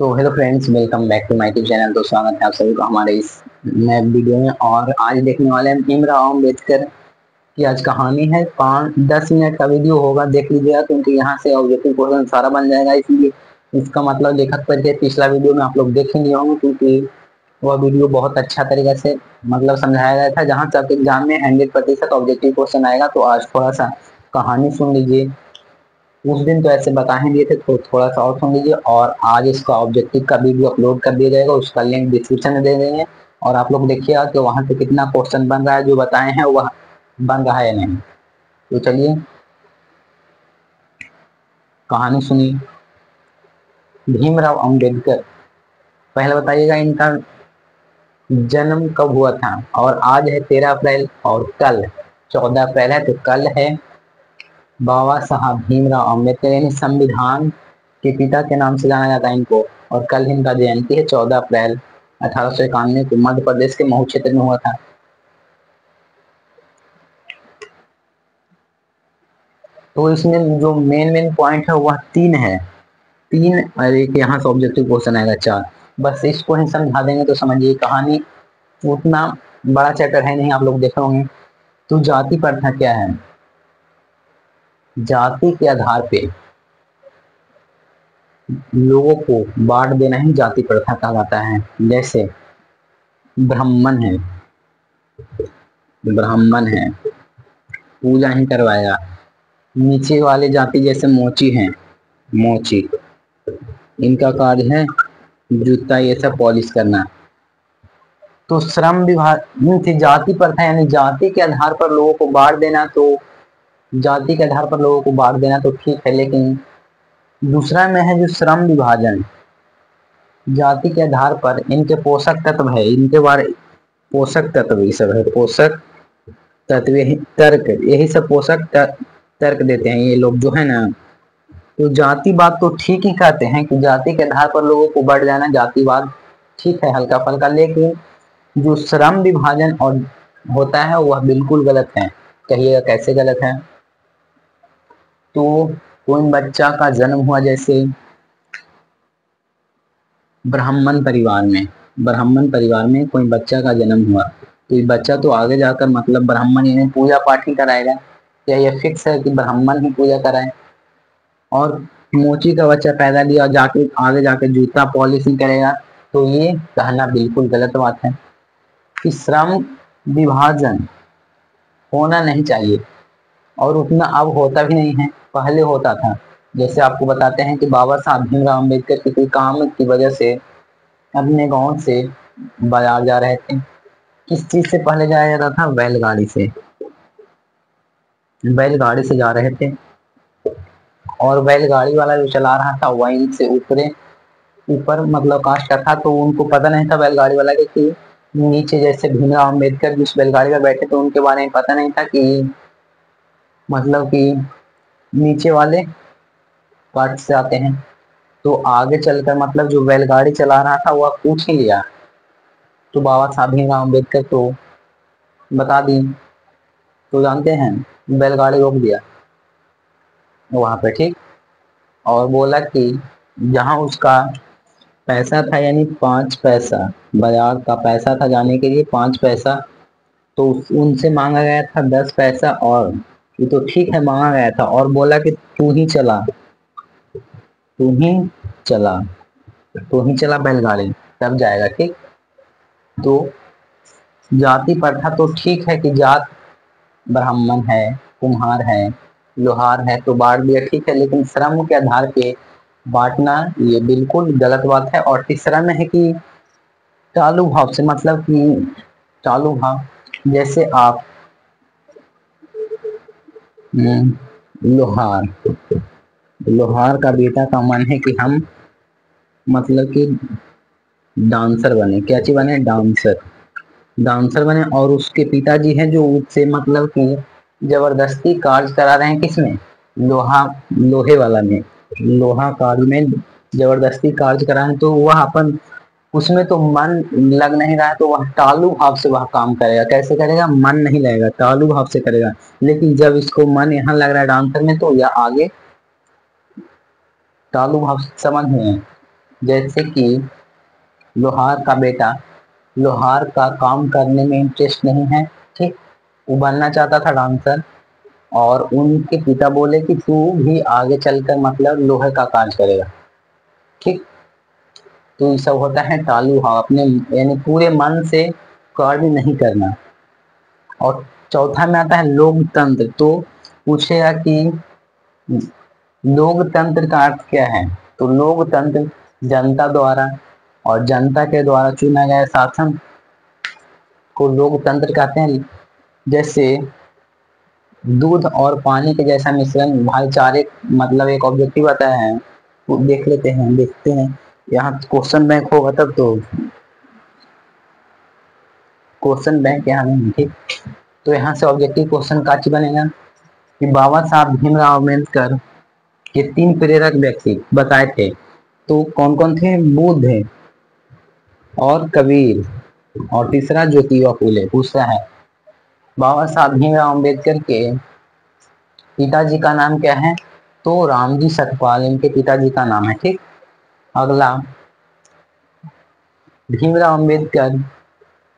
तो hello friends, welcome back to my YouTube channel. तो स्वागत है आप सभी का हमारे इस नए वीडियो में। और आज देखने वाले हैं भीमराव अम्बेडकर की आज कहानी है। 5-10 मिनट का वीडियो होगा, देख लीजिएगा, क्योंकि यहाँ से ऑब्जेक्टिव क्वेश्चन सारा बन जाएगा। इसलिए इसका मतलब लेखक परिचय पिछला वीडियो में आप लोग देख ही लिए होंगे, क्योंकि वह वीडियो बहुत अच्छा तरीके से समझाया गया था। जहाँ तक एग्जाम में 100% ऑब्जेक्टिव क्वेश्चन आएगा, तो आज थोड़ा सा कहानी सुन लीजिए। उस दिन तो ऐसे बता ही दिए थे, तो थोड़ा सा और सुन लीजिए। और आज इसका ऑब्जेक्टिव का वीडियो अपलोड कर दिया जाएगा, उसका लिंक डिस्क्रिप्शन में दे देंगे। और आप लोग देखिएगा कि वहां से कितना क्वेश्चन बन रहा है, जो बताए हैं वह बन रहा है या नहीं। तो चलिए कहानी सुनिए। भीमराव अम्बेडकर, पहले बताइएगा इनका जन्म कब हुआ था। और आज है 13 अप्रैल, और कल 14 अप्रैल है, तो कल है बाबा साहब भीमराव अम्बेडकर, यानी संविधान के पिता के नाम से जाना जाता है इनको। और कल इनका जयंती है, 14 अप्रैल 1891 को मध्य प्रदेश के महू क्षेत्र में हुआ था। तो इसमें जो मेन मेन पॉइंट है वह 3 है। 3 और एक यहाँ से ऑब्जेक्टिव क्वेश्चन आएगा 4। बस इसको ही समझा देंगे तो समझिए। कहानी उतना बड़ा चैप्टर है नहीं, आप लोग देख होंगे। तो जाति प्रथा क्या है? जाति के आधार पे लोगों को बांट देना ही जाति प्रथा कहा जाता है। जैसे ब्राह्मण है, पूजा ही करवाएगा। नीचे वाले जाति जैसे मोची हैं, मोची, इनका कार्य है जूता ये सब पॉलिश करना। तो श्रम विभाग थी जाति प्रथा, यानी जाति के आधार पर लोगों को बांट देना। तो जाति के आधार पर लोगों को बांट देना तो ठीक है, लेकिन दूसरा में है जो श्रम विभाजन। जाति के आधार पर इनके पोषक तत्व है, इनके बारे पोषक तत्व ये सब है। पोषक तत्व यही तर्क, यही सब पोषक तर्क देते हैं ये लोग जो है ना। तो जातिवाद तो ठीक ही कहते हैं कि जाति के आधार पर लोगों को बढ़ जाना, जातिवाद ठीक है हल्का फल्का। लेकिन जो श्रम विभाजन और होता है वह बिल्कुल गलत है। कहिएगा कैसे गलत है? तो कोई बच्चा का जन्म हुआ, जैसे ब्राह्मण परिवार में कोई बच्चा का जन्म हुआ, तो ये बच्चा तो आगे जाकर मतलब ब्राह्मण यानी पूजा पाठ ही कराएगा। क्या यह फिक्स है कि ब्राह्मण ही पूजा कराए? और मोची का बच्चा पैदा लिया और जाके आगे जाके जूता पॉलिश ही करेगा, तो ये कहना बिल्कुल गलत बात है कि श्रम विभाजन होना नहीं चाहिए। और उतना अब होता भी नहीं है, पहले होता था। जैसे आपको बताते हैं कि बाबा साहब भीमराव अम्बेडकर किसी काम की वजह से अपने गांव से बाजार जा रहे थे। किस चीज से पहले जाया जाता था? बैलगाड़ी से। बैलगाड़ी से जा रहे थे, और बैलगाड़ी वाला जो चला रहा था वह इनसे ऊपर मतलब कास्ट का था। तो उनको पता नहीं था बैलगाड़ी वाला के कि नीचे जैसे भीमराव अम्बेडकर जिस बैलगाड़ी में बैठे थे उनके बारे में पता नहीं था कि मतलब कि नीचे वाले कास्ट से आते हैं। तो आगे चलकर मतलब जो बैलगाड़ी चला रहा था वह पूछ ही लिया, तो बाबा साहब भीमराव अम्बेडकर तो बता दी। तो जानते हैं बैलगाड़ी रोक दिया वहां पे, ठीक। और बोला कि जहां उसका पैसा था, यानी 5 पैसा, बाजार का पैसा था जाने के लिए 5 पैसा, तो उनसे मांगा गया था 10 पैसा। और ये तो ठीक है मांगा गया था, और बोला कि तू ही चला, तू ही चला, तू ही चला बैलगाड़ी, तब जाएगा, ठीक। तो जाति प्रथा तो ठीक है कि जात ब्राह्मण है, कुम्हार है, लोहार है तो बांट दिया, ठीक है। लेकिन श्रम के आधार पे बांटना ये बिल्कुल गलत बात है। और तीसरा में है कि चालू भाव से, मतलब कि चालू भाव, जैसे आप लोहार लोहार का बेटा का मन है कि हम मतलब कि डांसर बने। क्या चीज बने? डांसर बने। और उसके पिताजी हैं जो उससे मतलब कि जबरदस्ती कार्य करा रहे हैं, किसमें? लोहे वाला में, लोहा कार्य में जबरदस्ती कार्य करा है। तो वह अपन उसमें तो मन लग नहीं रहा है, तो वह टालू भाव से वह काम करेगा। कैसे करेगा? मन नहीं लगेगा, टालू भाव से करेगा। लेकिन जब इसको मन यहाँ लग रहा है डांसर में, तो यह आगे टालू भाव समझ में है। जैसे कि लोहार का बेटा लोहार का काम करने में इंटरेस्ट नहीं है, ठीक, वो बनना चाहता था डांसर, और उनके पिता बोले कि तू भी आगे चलकर मतलब लोहे का कार्य करेगा, ठीक। तो ये सब होता है टालू हाँ, अपने यानी पूरे मन से कार्य नहीं करना। और चौथा में आता है लोकतंत्र। तो पूछेगा कि लोकतंत्र का अर्थ क्या है। तो लोकतंत्र जनता द्वारा और जनता के द्वारा चुना गया शासन को लोकतंत्र कहते हैं। जैसे दूध और पानी के जैसा मिश्रण भाईचारे मतलब एक ऑब्जेक्टिव आता है, वो देख लेते हैं, देखते हैं। यहाँ क्वेश्चन बैंक होगा तब तो, क्वेश्चन बैंक यहाँ नहीं, ठीक। तो यहाँ से ऑब्जेक्टिव क्वेश्चन का चीज बनेगा कि बाबा साहब भीमराव अम्बेडकर के 3 प्रेरक व्यक्ति बताए थे। तो कौन कौन थे। बुद्ध और कबीर और तीसरा ज्योतिबा फूले। पूछता है बाबा साहब भीमराव अम्बेडकर के पिताजी का नाम क्या है। तो रामजी सतपाल इनके पिताजी का नाम है, ठीक। अगला, भीमराव अम्बेडकर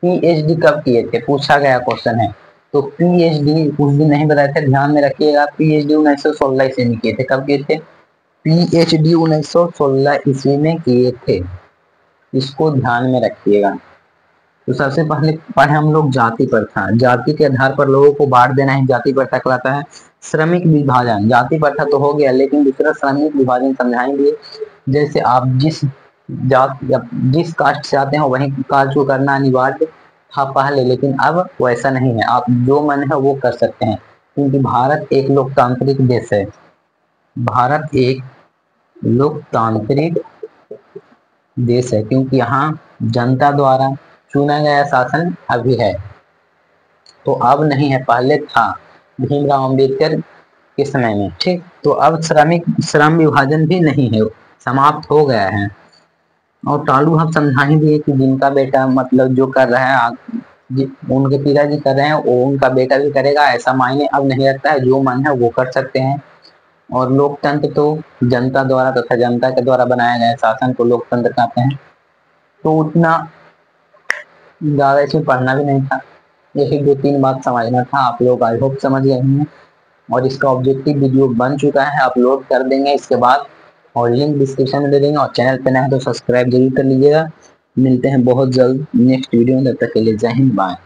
पीएचडी कब किए थे, पूछा गया क्वेश्चन है। तो पीएचडी उस दिन नहीं बताया था, ध्यान में रखिएगा। पीएचडी 1916 ईस्वी में किए थे। कब किए थे। पीएचडी 1916 ईस्वी में किए थे, इसको ध्यान में रखिएगा। तो सबसे पहले पढ़े हम लोग जाति प्रथा। जाति के आधार पर लोगों को बांट देना ही जाति प्रथा कहलाता है। श्रमिक विभाजन, जाति प्रथा तो हो गया, लेकिन दूसरा श्रमिक विभाजन समझाएंगे। जैसे आप जिस जात या जिस कास्ट से आते हैं वही कास्ट को करना अनिवार्य था पहले, लेकिन अब वैसा नहीं है, आप जो मन है वो कर सकते हैं, क्योंकि भारत एक लोकतांत्रिक देश है। भारत एक लोकतांत्रिक देश है, क्योंकि यहाँ जनता द्वारा चुना गया शासन अभी है, तो अब नहीं है, पहले था भीमराव अम्बेडकर के समय में, ठीक। तो अब श्रम विभाजन भी नहीं है, समाप्त हो गया है। और टालू हम समझा ही दिए कि जिनका बेटा मतलब जो कर रहा है उनके पिताजी कर रहे हैं वो उनका बेटा भी करेगा, ऐसा मायने अब नहीं रखता है, जो मन है वो कर सकते हैं। और लोकतंत्र तो जनता द्वारा तथा जनता के द्वारा बनाया गया शासन को लोकतंत्र कहते हैं। तो उतना ज्यादा इसमें पढ़ना भी नहीं था, यही 2-3 बात समझना था। आप लोग आई होप समझ गए होंगे। और इसका ऑब्जेक्टिव वीडियो बन चुका है, अपलोड कर देंगे इसके बाद, और लिंक डिस्क्रिप्शन में दे देंगे। और चैनल पे नए हैं तो सब्सक्राइब जरूर कर लीजिएगा। मिलते हैं बहुत जल्द नेक्स्ट वीडियो में, तब तक के लिए जय हिंद, बाय।